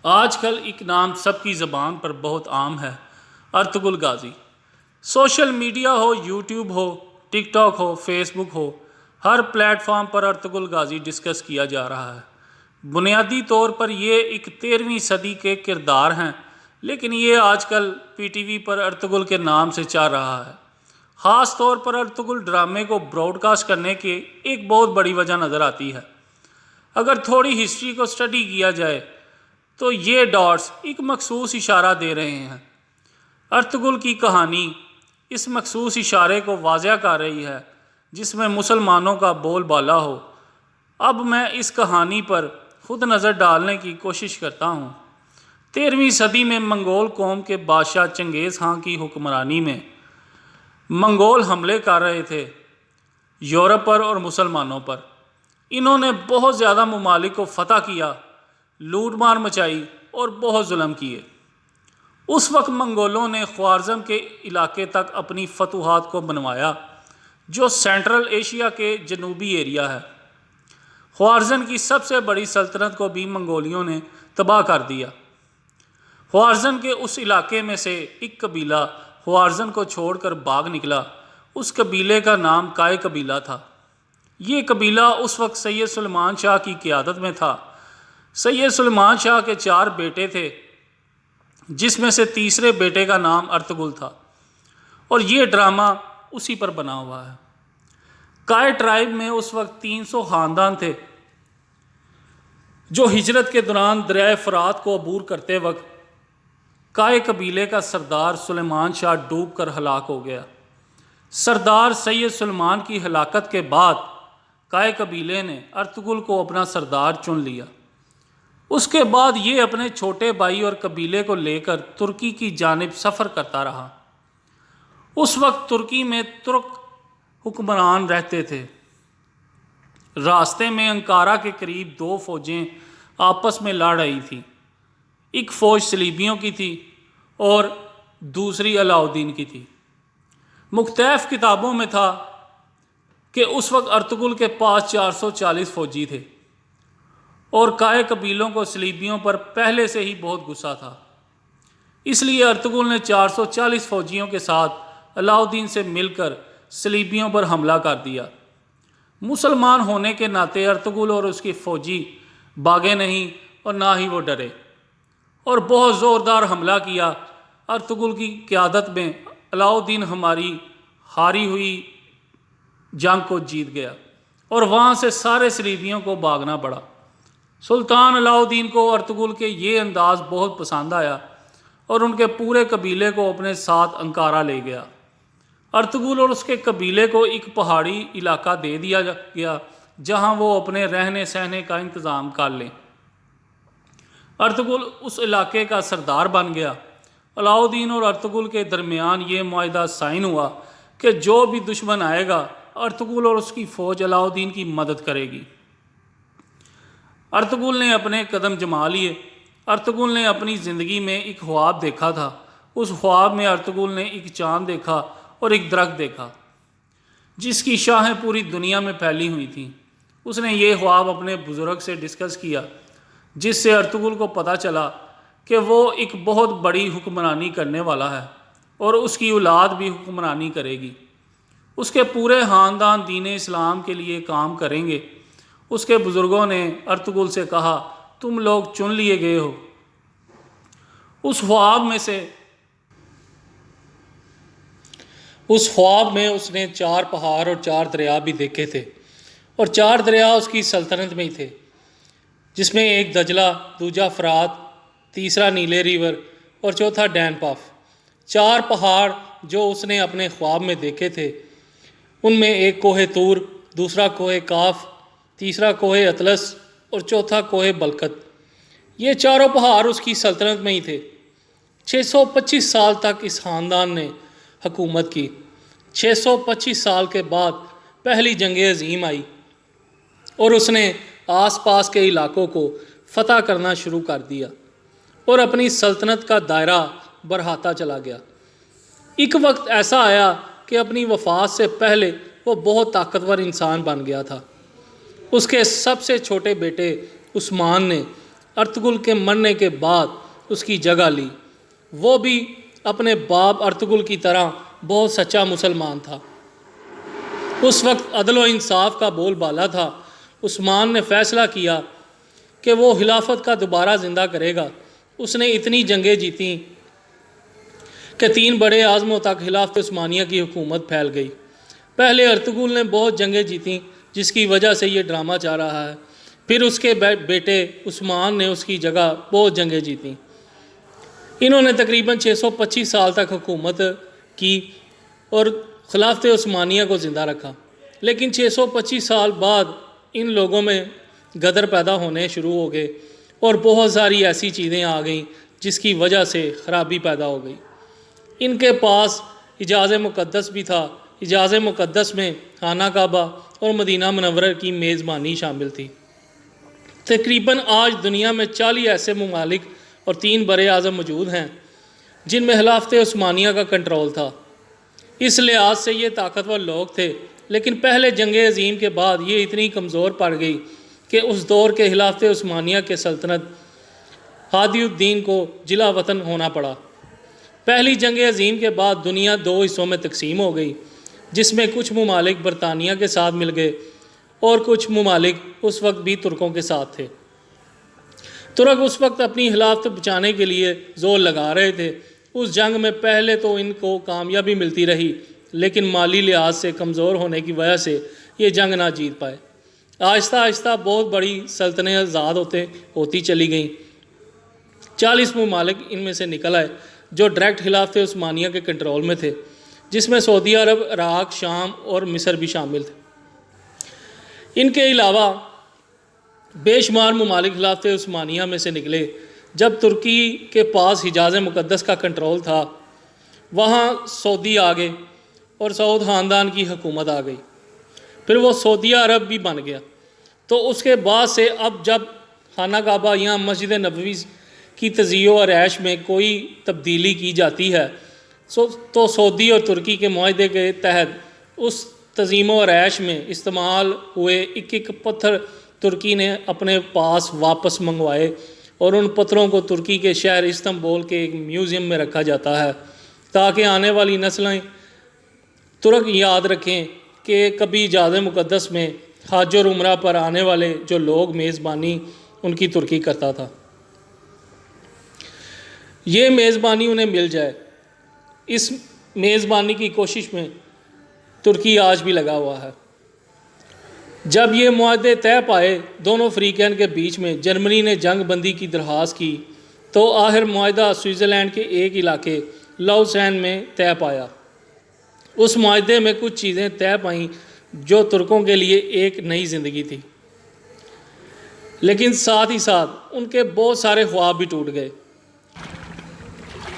آج کل ایک نام سب کی زبان پر بہت عام ہے، ارطغرل غازی۔ سوشل میڈیا ہو، یوٹیوب ہو، ٹک ٹاک ہو، فیس بک ہو، ہر پلیٹ فارم پر ارطغرل غازی ڈسکس کیا جا رہا ہے۔ بنیادی طور پر یہ ایک 13ویں صدی کے کردار ہیں، لیکن یہ آج کل پی ٹی وی پر ارطغرل کے نام سے چل رہا ہے۔ خاص طور پر ارطغرل ڈرامے کو براڈ کاسٹ کرنے کی ایک بہت بڑی وجہ نظر آتی ہے۔ اگر تھوڑی ہسٹری کو سٹڈی کیا جائے تو یہ ڈاٹس ایک مخصوص اشارہ دے رہے ہیں۔ ارطغرل کی کہانی اس مخصوص اشارے کو واضح کر رہی ہے، جس میں مسلمانوں کا بول بالا ہو۔ اب میں اس کہانی پر خود نظر ڈالنے کی کوشش کرتا ہوں۔ 13ویں صدی میں منگول قوم کے بادشاہ چنگیز خان کی حکمرانی میں منگول حملے کر رہے تھے یورپ پر اور مسلمانوں پر۔ انہوں نے بہت زیادہ ممالک کو فتح کیا، لوٹ مار مچائی اور بہت ظلم کیے۔ اس وقت منگولوں نے خوارزم کے علاقے تک اپنی فتوحات کو بنوایا، جو سینٹرل ایشیا کے جنوبی ایریا ہے۔ خوارزم کی سب سے بڑی سلطنت کو بھی منگولیوں نے تباہ کر دیا۔ خوارزم کے اس علاقے میں سے ایک قبیلہ خوارزم کو چھوڑ کر بھاگ نکلا۔ اس قبیلے کا نام کائے قبیلہ تھا۔ یہ قبیلہ اس وقت سید سلیمان شاہ کی قیادت میں تھا۔ سید سلیمان شاہ کے 4 بیٹے تھے، جس میں سے تیسرے بیٹے کا نام ارطغرل تھا، اور یہ ڈرامہ اسی پر بنا ہوا ہے۔ کائے ٹرائب میں اس وقت 300 خاندان تھے، جو ہجرت کے دوران دریائے فرات کو عبور کرتے وقت کائے قبیلے کا سردار سلیمان شاہ ڈوب کر ہلاک ہو گیا۔ سردار سید سلیمان کی ہلاکت کے بعد کائے قبیلے نے ارطغرل کو اپنا سردار چن لیا۔ اس کے بعد یہ اپنے چھوٹے بھائی اور قبیلے کو لے کر ترکی کی جانب سفر کرتا رہا۔ اس وقت ترکی میں ترک حکمران رہتے تھے۔ راستے میں انکارا کے قریب 2 فوجیں آپس میں لڑ رہی تھیں۔ ایک فوج صلیبیوں کی تھی اور دوسری علاؤدین کی تھی۔ مختلف کتابوں میں تھا کہ اس وقت ارطغرل کے پاس 440 فوجی تھے، اور کائے قبیلوں کو صلیبیوں پر پہلے سے ہی بہت غصہ تھا۔ اس لیے ارطغرل نے 440 فوجیوں کے ساتھ علاؤدین سے مل کر صلیبیوں پر حملہ کر دیا۔ مسلمان ہونے کے ناطے ارطغرل اور اس کی فوجی بھاگے نہیں اور نہ ہی وہ ڈرے، اور بہت زوردار حملہ کیا۔ ارطغرل کی قیادت میں علاؤدین ہماری ہاری ہوئی جنگ کو جیت گیا، اور وہاں سے سارے صلیبیوں کو بھاگنا پڑا۔ سلطان علاؤدین کو ارطغرل کے یہ انداز بہت پسند آیا، اور ان کے پورے قبیلے کو اپنے ساتھ انکارا لے گیا۔ ارطغرل اور اس کے قبیلے کو ایک پہاڑی علاقہ دے دیا گیا، جہاں وہ اپنے رہنے سہنے کا انتظام کر لیں۔ ارطغرل اس علاقے کا سردار بن گیا۔ علاؤدین اور ارطغرل کے درمیان یہ معاہدہ سائن ہوا کہ جو بھی دشمن آئے گا، ارطغرل اور اس کی فوج علاؤدین کی مدد کرے گی۔ ارطغرل نے اپنے قدم جما لیے۔ ارطغرل نے اپنی زندگی میں ایک خواب دیکھا تھا۔ اس خواب میں ارطغرل نے ایک چاند دیکھا اور ایک درخت دیکھا، جس کی شاخیں پوری دنیا میں پھیلی ہوئی تھیں۔ اس نے یہ خواب اپنے بزرگ سے ڈسکس کیا، جس سے ارطغرل کو پتہ چلا کہ وہ ایک بہت بڑی حکمرانی کرنے والا ہے، اور اس کی اولاد بھی حکمرانی کرے گی۔ اس کے پورے خاندان دین اسلام کے لیے کام کریں گے۔ اس کے بزرگوں نے ارطغرل سے کہا، تم لوگ چن لیے گئے ہو۔ اس خواب میں اس نے 4 پہاڑ اور 4 دریا بھی دیکھے تھے، اور 4 دریا اس کی سلطنت میں ہی تھے، جس میں ایک دجلہ، دوجا فرات، تیسرا نیلے ریور اور چوتھا ڈین پاف۔ 4 پہاڑ جو اس نے اپنے خواب میں دیکھے تھے، ان میں ایک کوہ طور، دوسرا کوہ کاف، تیسرا کوہ اطلس اور چوتھا کوہ بلقت۔ یہ 4 پہاڑ اس کی سلطنت میں ہی تھے۔ 625 سال تک اس خاندان نے حکومت کی۔ 625 سال کے بعد پہلی جنگ عظیم آئی، اور اس نے آس پاس کے علاقوں کو فتح کرنا شروع کر دیا، اور اپنی سلطنت کا دائرہ بڑھاتا چلا گیا۔ ایک وقت ایسا آیا کہ اپنی وفات سے پہلے وہ بہت طاقتور انسان بن گیا تھا۔ اس کے سب سے چھوٹے بیٹے عثمان نے ارطغرل کے مرنے کے بعد اس کی جگہ لی۔ وہ بھی اپنے باپ ارطغرل کی طرح بہت سچا مسلمان تھا۔ اس وقت عدل و انصاف کا بول بالا تھا۔ عثمان نے فیصلہ کیا کہ وہ خلافت کا دوبارہ زندہ کرے گا۔ اس نے اتنی جنگیں جیتیں کہ 3 بڑے اعظموں تک خلافت عثمانیہ کی حکومت پھیل گئی۔ پہلے ارطغرل نے بہت جنگیں جیتیں جس کی وجہ سے یہ ڈرامہ چل رہا ہے۔ پھر اس کے بیٹے عثمان نے اس کی جگہ بہت جنگیں جیتیں۔ انہوں نے تقریباً 625 سال تک حکومت کی اور خلافت عثمانیہ کو زندہ رکھا۔ لیکن 625 سال بعد ان لوگوں میں غدر پیدا ہونے شروع ہو گئے اور بہت ساری ایسی چیزیں آ گئیں جس کی وجہ سے خرابی پیدا ہو گئی۔ ان کے پاس حجاز مقدس بھی تھا۔ حجاز مقدس میں خانہ کعبہ اور مدینہ منورہ کی میزبانی شامل تھی۔ تقریباً آج دنیا میں 40 ایسے ممالک اور 3 بڑے اعظم موجود ہیں جن میں خلافت عثمانیہ کا کنٹرول تھا۔ اس لحاظ سے یہ طاقتور لوگ تھے، لیکن پہلے جنگ عظیم کے بعد یہ اتنی کمزور پڑ گئی کہ اس دور کے خلافت عثمانیہ کے سلطنت ہادی الدین کو جلا وطن ہونا پڑا۔ پہلی جنگ عظیم کے بعد دنیا 2 حصوں میں تقسیم ہو گئی، جس میں کچھ ممالک برطانیہ کے ساتھ مل گئے اور کچھ ممالک اس وقت بھی ترکوں کے ساتھ تھے۔ ترک اس وقت اپنی خلافت بچانے کے لیے زور لگا رہے تھے۔ اس جنگ میں پہلے تو ان کو کامیابی ملتی رہی، لیکن مالی لحاظ سے کمزور ہونے کی وجہ سے یہ جنگ نہ جیت پائے۔ آہستہ آہستہ بہت بڑی سلطنتیں آزاد ہوتی چلی گئیں۔ 40 ممالک ان میں سے نکل آئے جو ڈائریکٹ خلافت عثمانیہ کے کنٹرول میں تھے، جس میں سعودی عرب، عراق، شام اور مصر بھی شامل تھے۔ ان کے علاوہ بے شمار ممالک خلافت عثمانیہ میں سے نکلے۔ جب ترکی کے پاس حجاز مقدس کا کنٹرول تھا، وہاں سعودی آ گئے اور سعود خاندان کی حکومت آ گئی۔ پھر وہ سعودی عرب بھی بن گیا۔ تو اس کے بعد سے اب جب خانہ کعبہ یا مسجد نبوی کی تزئین و آرائش میں کوئی تبدیلی کی جاتی ہے تو سعودی اور ترکی کے معاہدے کے تحت اس تزئین و آرائش میں استعمال ہوئے ایک پتھر ترکی نے اپنے پاس واپس منگوائے اور ان پتھروں کو ترکی کے شہر استنبول کے ایک میوزیم میں رکھا جاتا ہے تاکہ آنے والی نسلیں ترک یاد رکھیں کہ کبھی حجاز مقدس میں حج اور عمرہ پر آنے والے جو لوگ میزبانی ان کی ترکی کرتا تھا، یہ میزبانی انہیں مل جائے۔ اس میزبانی کی کوشش میں ترکی آج بھی لگا ہوا ہے۔ جب یہ معاہدے طے پائے دونوں فریقین کے بیچ میں، جرمنی نے جنگ بندی کی درخواست کی تو آخر معاہدہ سوئٹزرلینڈ کے ایک علاقے لاؤسین میں طے پایا۔ اس معاہدے میں کچھ چیزیں طے پائیں جو ترکوں کے لیے ایک نئی زندگی تھی، لیکن ساتھ ہی ساتھ ان کے بہت سارے خواب بھی ٹوٹ گئے۔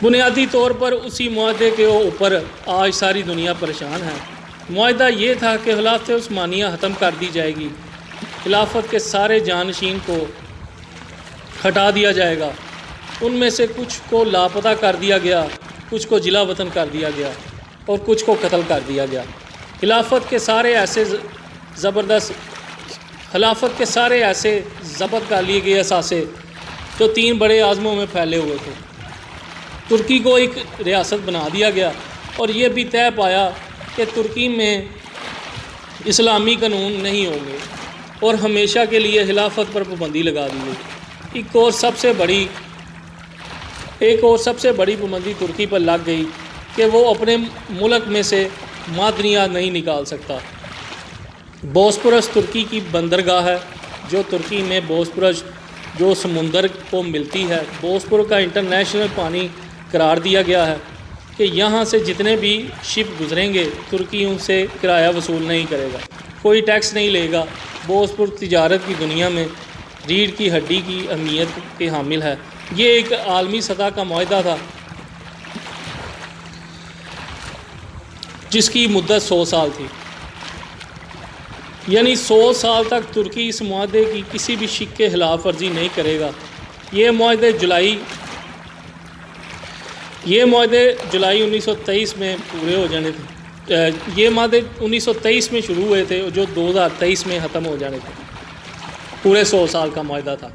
بنیادی طور پر اسی معاہدے کے اوپر آج ساری دنیا پریشان ہے۔ معاہدہ یہ تھا کہ خلافت عثمانیہ ختم کر دی جائے گی، خلافت کے سارے جانشین کو ہٹا دیا جائے گا، ان میں سے کچھ کو لاپتہ کر دیا گیا، کچھ کو جلا وطن کر دیا گیا اور کچھ کو قتل کر دیا گیا۔ خلافت کے سارے ایسے ضبط کر لیے گئے اثاثے جو 3 بڑے اعظموں میں پھیلے ہوئے تھے۔ ترکی کو ایک ریاست بنا دیا گیا اور یہ بھی طے پایا کہ ترکی میں اسلامی قانون نہیں ہوں گے اور ہمیشہ کے لیے خلافت پر پابندی لگا دی گئی۔ ایک اور سب سے بڑی پابندی ترکی پر لگ گئی کہ وہ اپنے ملک میں سے معدنیات نہیں نکال سکتا۔ بوسپورس ترکی کی بندرگاہ ہے جو ترکی میں بوسپورس جو سمندر کو ملتی ہے، بوسپور کا انٹرنیشنل پانی قرار دیا گیا ہے کہ یہاں سے جتنے بھی شپ گزریں گے ترکی ان سے کرایہ وصول نہیں کرے گا، کوئی ٹیکس نہیں لے گا۔ بوسپور تجارت کی دنیا میں ریڑھ کی ہڈی کی اہمیت کے حامل ہے۔ یہ ایک عالمی سطح کا معاہدہ تھا جس کی مدت 100 سال تھی، یعنی 100 سال تک ترکی اس معاہدے کی کسی بھی شق کے خلاف ورزی نہیں کرے گا۔ یہ معاہدے جولائی 1923 میں پورے ہو جانے تھے۔ یہ معاہدے 1923 میں شروع ہوئے تھے اور جو 2023 میں ختم ہو جانے تھے۔ پورے 100 سال کا معاہدہ تھا۔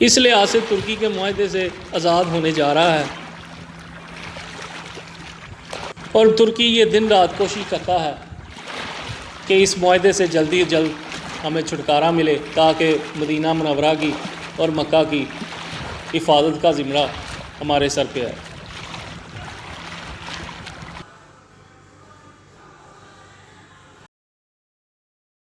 اس لحاظ سے ترکی کے معاہدے سے آزاد ہونے جا رہا ہے، اور ترکی یہ دن رات کوشش کرتا ہے کہ اس معاہدے سے جلدی جلد ہمیں چھٹکارا ملے، تاکہ مدینہ منورہ کی اور مکہ کی حفاظت کا ذمہ ہمارے سر پہ ہے۔